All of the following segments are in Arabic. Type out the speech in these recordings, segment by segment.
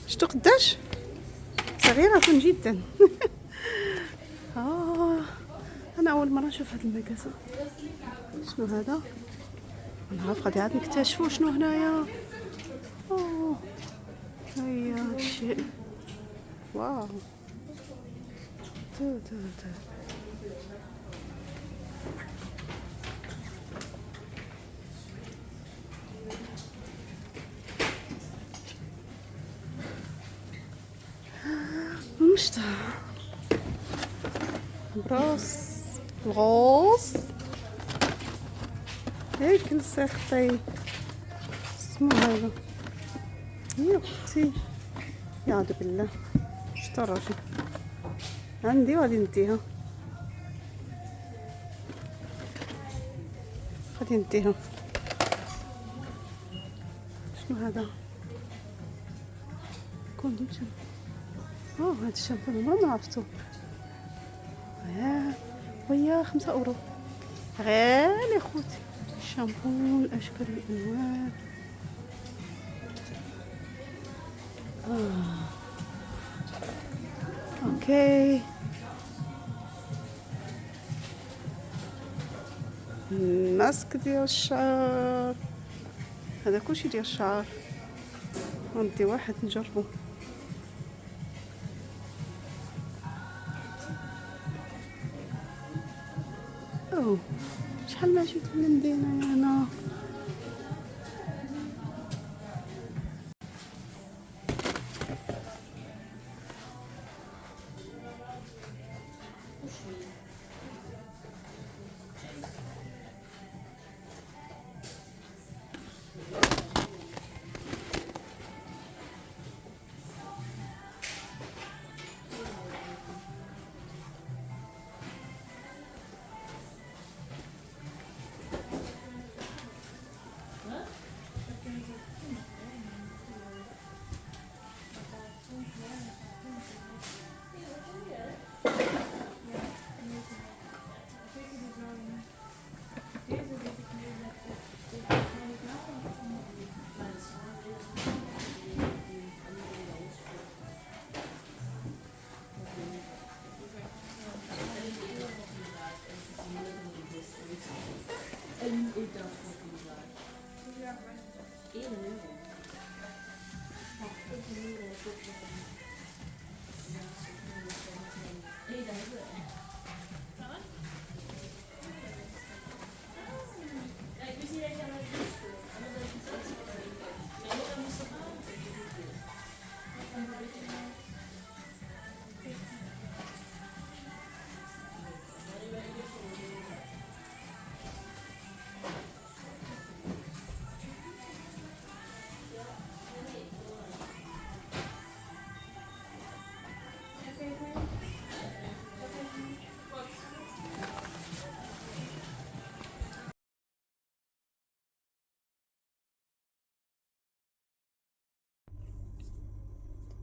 شفتوا قداش صغيرة جدا. انا اول مرة نشوف هذا المكازا. شنو هذا؟ نعرف غادي عاد نكتشفوا شنو هنايا. هيا هادشي. واو. تو تو تو. مشتا بروس هيك نسختي. اسمو هذا يا اختي يعوذ بالله. شتا راجل عندي وغادي نديها. غادي نديها. شنو هذا؟ كونديشن. هاد الشامبو ما عرفتو. ويا 5 اورو غالي خوتي. الشامبو الاشكال والالوان. اوكي. ماسك ديال الشعر. هذا كلشي ديال الشعر. غندي واحد نجربو. شحال ما جيت للمدينة انا.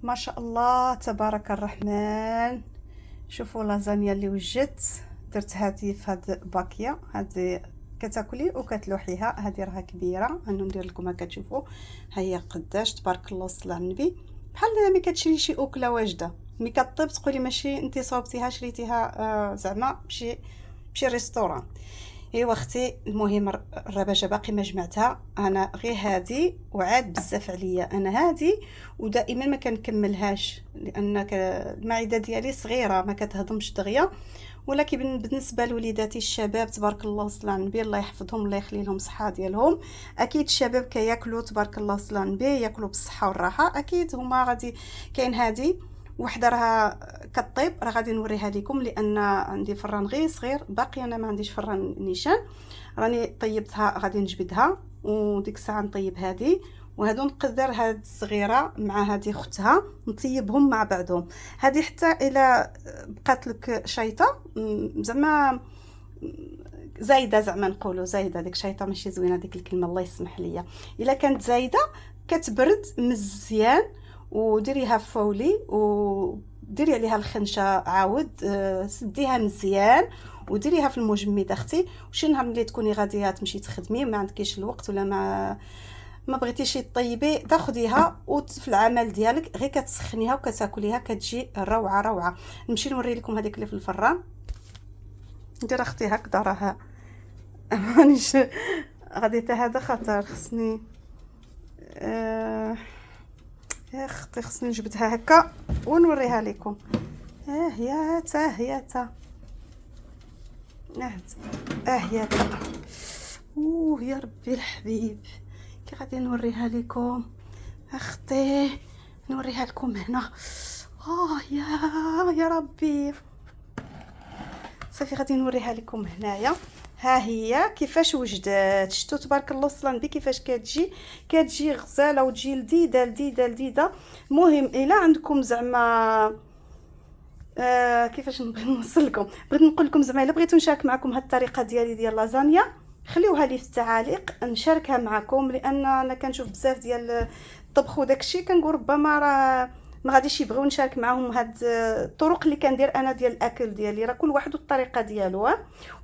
ما شاء الله تبارك الرحمن. شوفوا لازانيا اللي وجدت. درت هذه في هاد باكيه. هذه كتاكلي وكتلوحيها. هذه راها كبيره. انا ندير لكم ها كتشوفوا هي قداش تبارك الله صلى على النبي. بحال ملي كتشري شي اكله واجده ملي كطيب تقولي ماشي انت صاوبتيها شريتيها زعما بشي ريستوران. ايوا اختي المهم الرباجه باقي ما جمعتها انا غير هذه وعاد بزاف عليا انا هذه. ودائما ما كنكملهاش لان المعده ديالي صغيره ما كتهضمش دغيا. ولكن بالنسبه لوليداتي الشباب تبارك الله صلى على النبي الله يحفظهم الله يخلي لهم الصحه ديالهم. اكيد الشباب كياكلوا تبارك الله صلى على النبي ياكلوا بالصحه والراحه. اكيد هما غادي كاين هذه وحده راها كطيب راه غادي نوريها لكم لان عندي فران غير صغير باقي انا ما عنديش فران نيشان. راني طيبتها غادي نجبدها وديك الساعه نطيب هذه. وهادو نقدر هاد الصغيره مع هذه اختها نطيبهم مع بعضهم. هذه حتى الى بقات لك شيطه زعما زايده زعما نقولوا زايده. ديك شيطه ماشي زوينه ديك الكلمه الله يسمح ليا. الا كانت زايده كتبرد مزيان وديريها فولي وديري عليها الخنشه عاود سديها مزيان وديريها في المجمد اختي. وشي نهار ملي تكوني غاديه تمشي تخدمي ما عندكيش الوقت ولا ما ما بغيتيش طيبي تاخديها وفي العمل ديالك غير كتسخنيها وكتاكليها كتجي روعه روعه. نمشي نوري لكم هذيك اللي في الفران. ندير اختي هكذا راه مانيش غادي حتى هذا خطر خصني يا اختي خصني نجبدها هكا ونوريها لكم. هي تا يا تا يا ربي الحبيب كي غادي نوريها لكم اختي، نوريها لكم هنا. يا ربي صافي غادي نوريها لكم هنايا. ها هي كيفاش وجدات، شفتوا تبارك الله وصلنا بي كيفاش كتجي غزاله وتجي لذيذه. المهم الا عندكم زعما كيفاش نبغي نوصل لكم، بغيت نقول لكم زعما الا بغيتو نشارك معكم هاد الطريقه ديالي ديال لازانيا خليوها لي في التعاليق نشاركها معكم، لان انا كنشوف بزاف ديال الطبخ وداكشي كنقول ربما راه ما غاديش يبغيو نشارك معهم هاد الطرق اللي كندير انا ديال الاكل ديالي. راه كل واحد والطريقه ديالو،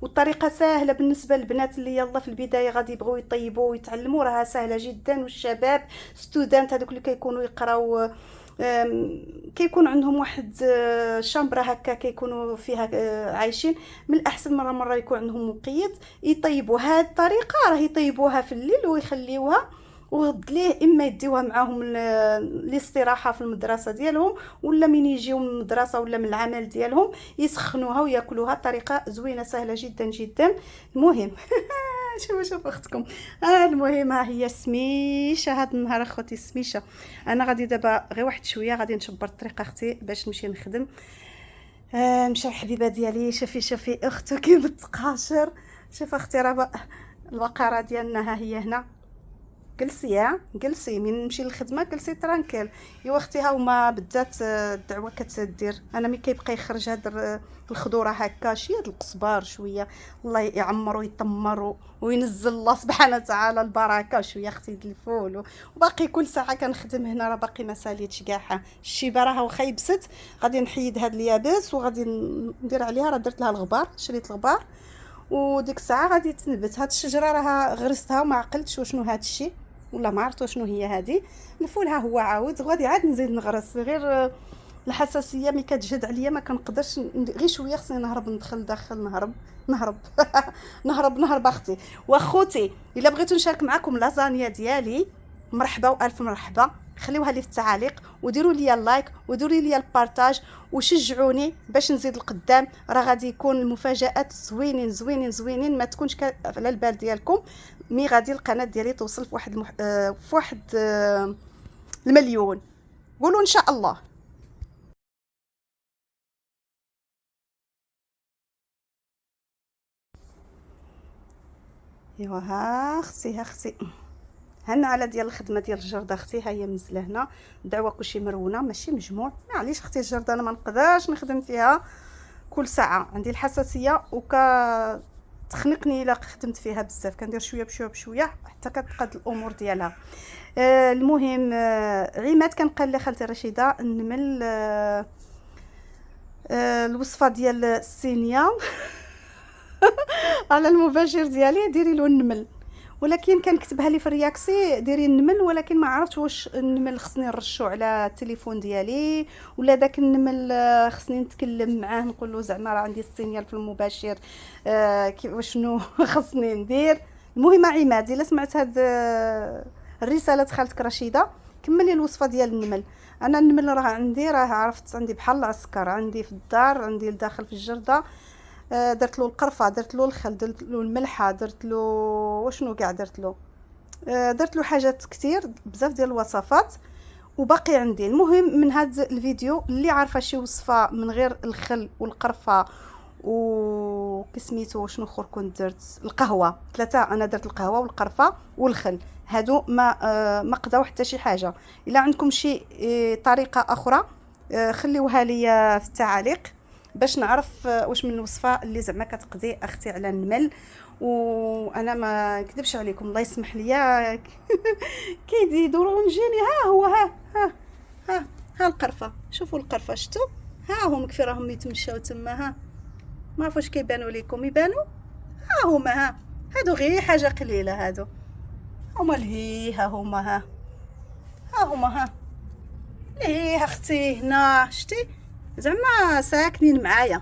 والطريقه سهله بالنسبه للبنات اللي يلا في البدايه غادي يبغيو يطيبوا ويتعلموا، راها سهله جدا. والشباب ستودنت هذوك اللي كيكونوا يقراو كيكون عندهم واحد شامبره هكا كيكونوا فيها عايشين، من الاحسن مره يكون عندهم مقيد يطيبوا. هاد الطريقه راه يطيبوها في الليل ويخليوها وغد ليه، اما يديوها معاهم الاستراحه في المدرسه ديالهم، ولا من يجيو من المدرسه ولا من العمل ديالهم يسخنوها وياكلوها. طريقه زوينه سهله جدا. المهم شوفوا اختكم. المهم ها هي سميشه هاد النهار اخوتي سميشه. انا غادي دابا غير واحد شويه غادي نشبر الطريق اختي باش نمشي نخدم. مشى الحبيبه ديالي شوفي اختو كي بتقاشر. شوف اختي راه البقره ديالنا ها هي هنا. جلسي من نمشي للخدمه جلسي ترانكيل. يا اختي ها هما بالذات الدعوه كتدير. انا ملي كيبقى يخرج هاد الخضوره هكا شي هاد القزبر شويه الله يعمر ويطمر وينزل الله سبحانه وتعالى البركه، شويه اختي د الفول وباقي كل ساعه كنخدم هنا راه باقي ما ساليتش كاع. الشيبه راه واخا يبست غادي نحيد هاد اليابس وغادي ندير عليها. راه درت لها الغبار، شريت الغبار وديك الساعه غادي تنبت. هاد الشجره راه غرستها وما عقلتش وشنو هاد الشيء ولا ما عرفت شنو هي هذه. الفول ها هو عاود غادي عاد نزيد نغرس. غير الحساسيه ملي كتجد عليا ما كنقدرش غير شويه خصني نهرب ندخل داخل نهرب نهرب اختي واخوتي. الا بغيتو نشارك معكم لازانيا ديالي مرحبا والف مرحبا. خليوها لي في التعاليق وديروا لي اللايك وديروا لي البارطاج وشجعوني باش نزيد القدام. راه غادي يكون المفاجات زوينين ما تكونش على البال ديالكم مي غادي القناه ديالي توصل في واحد المليون. قولوا ان شاء الله. ايوا ها اختي هنا على ديال الخدمه ديال الجرده اختي. ها هي منزله هنا الدعوه كلشي مرونه ماشي مجموع. معليش اختي الجرده انا ما نقدرش نخدم فيها كل ساعه، عندي الحساسيه تخنقني الا خدمت فيها بزاف. كندير شويه بشويه حتى كتقاد الامور ديالها. المهم عماد كان قال لي خالتي رشيده نمل الوصفه ديال الصينيه على المباشر ديالي ديري له النمل، ولكن كان كتبها لي في الرياكسي ديري النمل، ولكن ما عرفتش واش النمل خصني نرشو على التليفون ديالي ولا داك النمل خصني نتكلم معاه نقول له زعما راه عندي الصينيه في المباشر شنو خصني ندير. المهم عماد الا سمعت هاد الرساله خالتك رشيده كملي الوصفه ديال النمل. انا النمل راه عرفت عندي بحال العسكر عندي في الدار عندي لداخل في الجرده. درت له القرفه درت له الخل درت له الملحه درت له وشنو كاع درت له حاجات كتير بزاف ديال الوصفات وباقي عندي. المهم من هذا الفيديو اللي عارفه شي وصفه من غير الخل والقرفه وكسميتو شنو اخر كنت درت القهوه ثلاثه. انا درت القهوه والقرفه والخل هادو ما قداو حتى شي حاجه. الا عندكم شي طريقه اخرى خليوها لي في التعاليق باش نعرف واش من الوصفه اللي زعما كتقضي اختي على النمل. وانا ما نكذبش عليكم الله يسمح ليا كيديروا نجيني. ها هو ها القرفه. شوفوا القرفه شفتوا ها هم كيف راهم يتمشاو تما. ما عرفوش كيبانوا لكم يبانوا. ها هما هادو غير حاجه قليله هادو هما لهي ها هما ها هما لهي اختي هنا شتي زعما ساكنين معايا.